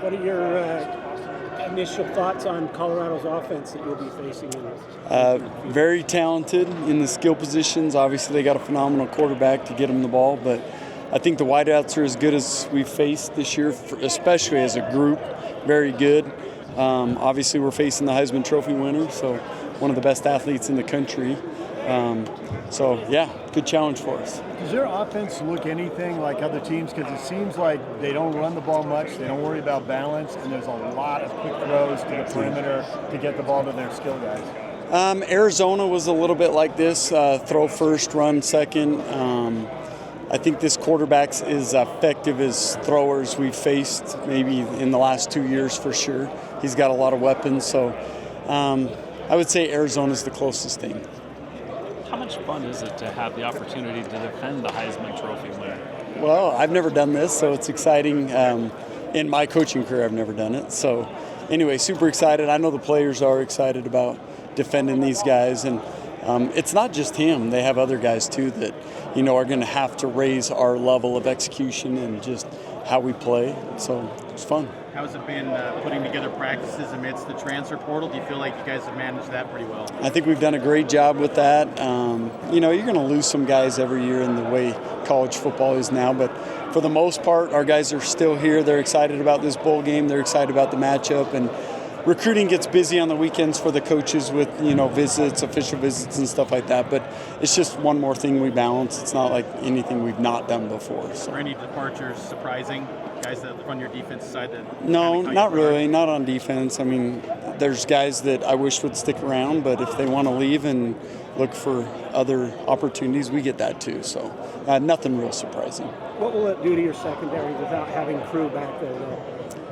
What are your initial thoughts on Colorado's offense that you'll be facing in this? Very talented in the skill positions. Obviously, they got a phenomenal quarterback to get them the ball, but I think the wideouts are as good as we've faced this year, especially as a group. Very good. Obviously, we're facing the Heisman Trophy winner, so one of the best athletes in the country. Good challenge for us. Does their offense look anything like other teams? Because it seems like they don't run the ball much, they don't worry about balance, and there's a lot of quick throws to the perimeter to get the ball to their skill guys. Arizona was a little bit like this, throw first, run second. I think this quarterback's as effective as throwers we've faced maybe in the last 2 years for sure. He's got a lot of weapons, so I would say Arizona's the closest thing. How much fun is it to have the opportunity to defend the Heisman Trophy winner? Well, I've never done this, so it's exciting. In my coaching career, I've never done it. So anyway, super excited. I know the players are excited about defending these guys, and it's not just him. They have other guys too that, are going to have to raise our level of execution and just how we play. So it's fun. How's it been putting together practices amidst the transfer portal? Do you feel like you guys have managed that pretty well? I think we've done a great job with that. You're going to lose some guys every year in the way college football is now, but for the most part, our guys are still here. They're excited about this bowl game. They're excited about the matchup, and recruiting gets busy on the weekends for the coaches with, visits, official visits and stuff like that. But it's just one more thing we balance. It's not like anything we've not done before. So. Are any departures surprising? Guys that on your defensive side that No, not really. Not on defense. I mean, there's guys that I wish would stick around, but if they want to leave and look for other opportunities, we get that too. So nothing real surprising. What will it do to your secondary without having Crew back there, though?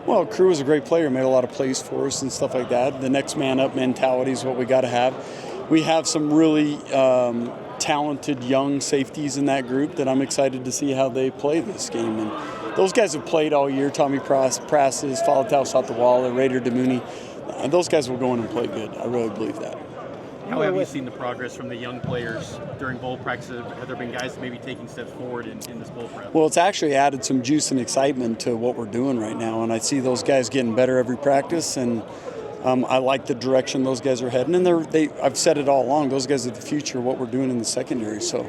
Well, Crew is a great player, made a lot of plays for us and stuff like that. The next man up mentality is what we got to have. We have some really talented young safeties in that group that I'm excited to see how they play this game. And those guys have played all year. Tommy Prasses, Falatau Satawala, Raider Demooney. Those guys will go in and play good. I really believe that. How have you seen the progress from the young players during bowl practices? Have there been guys maybe taking steps forward in this bowl prep? Well, it's actually added some juice and excitement to what we're doing right now, and I see those guys getting better every practice, and I like the direction those guys are heading. And I've said it all along, those guys are the future of what we're doing in the secondary. So,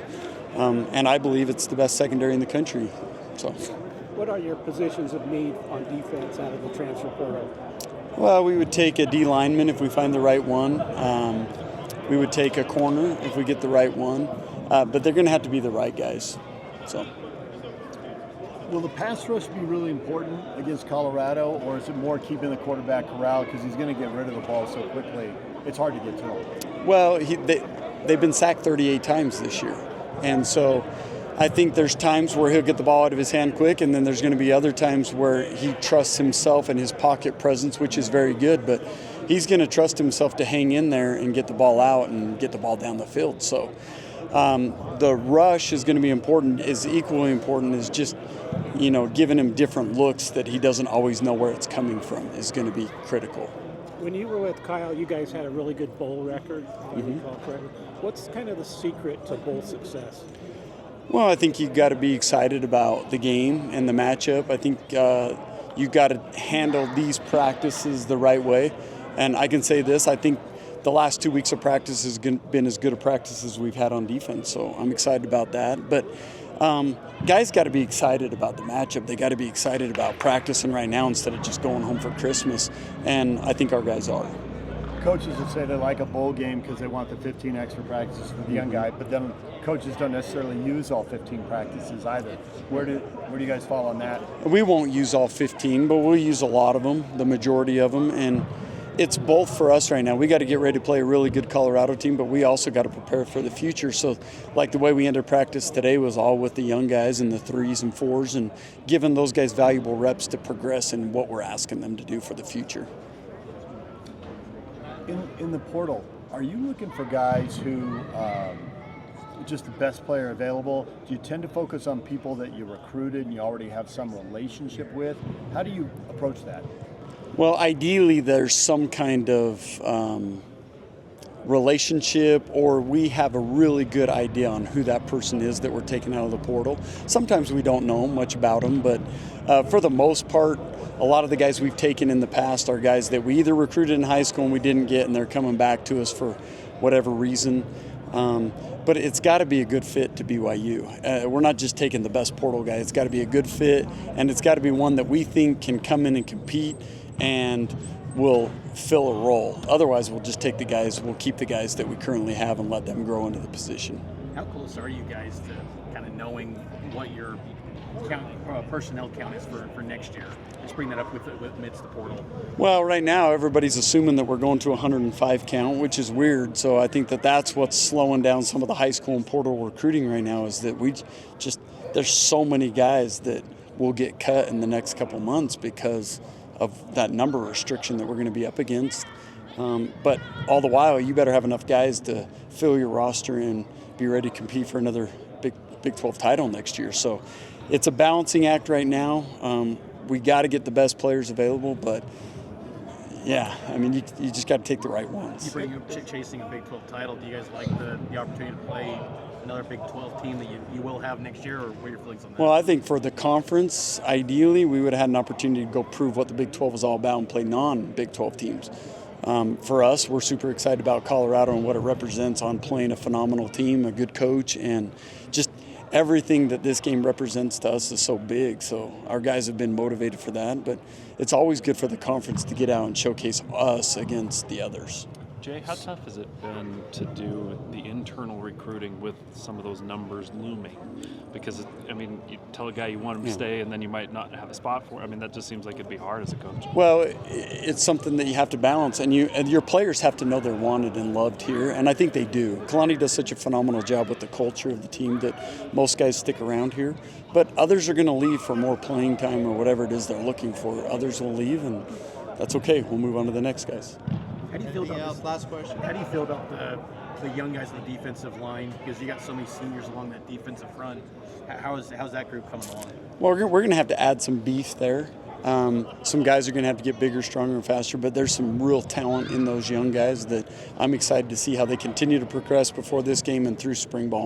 and I believe it's the best secondary in the country. So. What are your positions of need on defense out of the transfer portal? Well, we would take a D lineman if we find the right one. We would take a corner if we get the right one. But they're going to have to be the right guys. So. Will the pass rush be really important against Colorado, or is it more keeping the quarterback corralled because he's going to get rid of the ball so quickly? It's hard to get to him. Well, they've been sacked 38 times this year. And so I think there's times where he'll get the ball out of his hand quick, and then there's going to be other times where he trusts himself and his pocket presence, which is very good, but he's going to trust himself to hang in there and get the ball out and get the ball down the field. So the rush is going to be important, is equally important as just, giving him different looks that he doesn't always know where it's coming from is going to be critical. When you were with Kyle, you guys had a really good bowl record, if I recall correctly. What's kind of the secret to bowl success? Well, I think you've got to be excited about the game and the matchup. I think you've got to handle these practices the right way. And I can say this, I think the last 2 weeks of practice has been as good a practice as we've had on defense. So I'm excited about that. But guys got to be excited about the matchup. They got to be excited about practicing right now instead of just going home for Christmas. And I think our guys are. Coaches would say they like a bowl game because they want the 15 extra practices for the young guy, but then coaches don't necessarily use all 15 practices either. Where do you guys fall on that? We won't use all 15, but we'll use a lot of them, the majority of them, and it's both for us right now. We got to get ready to play a really good Colorado team, but we also got to prepare for the future. So like the way we ended practice today was all with the young guys and the 3s and 4s and giving those guys valuable reps to progress in what we're asking them to do for the future. In the portal, are you looking for guys who just the best player available? Do you tend to focus on people that you recruited and you already have some relationship with? How do you approach that? Well, ideally, there's some kind of relationship, or we have a really good idea on who that person is that we're taking out of the portal. Sometimes we don't know much about them, but for the most part, a lot of the guys we've taken in the past are guys that we either recruited in high school and we didn't get, and they're coming back to us for whatever reason. But it's got to be a good fit to BYU. We're not just taking the best portal guy. It's got to be a good fit, and it's got to be one that we think can come in and compete and will fill a role. Otherwise, we'll just take the guys, we'll keep the guys that we currently have and let them grow into the position. How close are you guys to kind of knowing what your personnel count is for next year? Just bring that up with amidst the portal. Well, right now everybody's assuming that we're going to 105 count, which is weird. So I think that that's what's slowing down some of the high school and portal recruiting right now, is that there's so many guys that will get cut in the next couple months because of that number restriction that we're going to be up against. But all the while, you better have enough guys to fill your roster and be ready to compete for another Big 12 title next year. So it's a balancing act right now. We got to get the best players available, but yeah, I mean, you just got to take the right ones. You bring up chasing a Big 12 title. Do you guys like the opportunity to play another Big 12 team that you will have next year, or what are your feelings on that? Well, I think for the conference, ideally, we would have had an opportunity to go prove what the Big 12 is all about and play non-Big 12 teams. For us, we're super excited about Colorado and what it represents on playing a phenomenal team, a good coach, and just everything that this game represents to us is so big. So our guys have been motivated for that, but it's always good for the conference to get out and showcase us against the others. Jay, how tough has it been to do the internal recruiting with some of those numbers looming? Because, you tell a guy you want him to stay, and then you might not have a spot for him. That just seems like it'd be hard as a coach. Well, it's something that you have to balance, and your players have to know they're wanted and loved here, and I think they do. Kalani does such a phenomenal job with the culture of the team that most guys stick around here. But others are going to leave for more playing time or whatever it is they're looking for. Others will leave, and that's okay. We'll move on to the next guys. How do you feel about this? Last question. How do you feel about the young guys on the defensive line? Because you got so many seniors along that defensive front. How's that group coming along? Well, we're going to have to add some beef there. Some guys are going to have to get bigger, stronger, and faster, but there's some real talent in those young guys that I'm excited to see how they continue to progress before this game and through spring ball.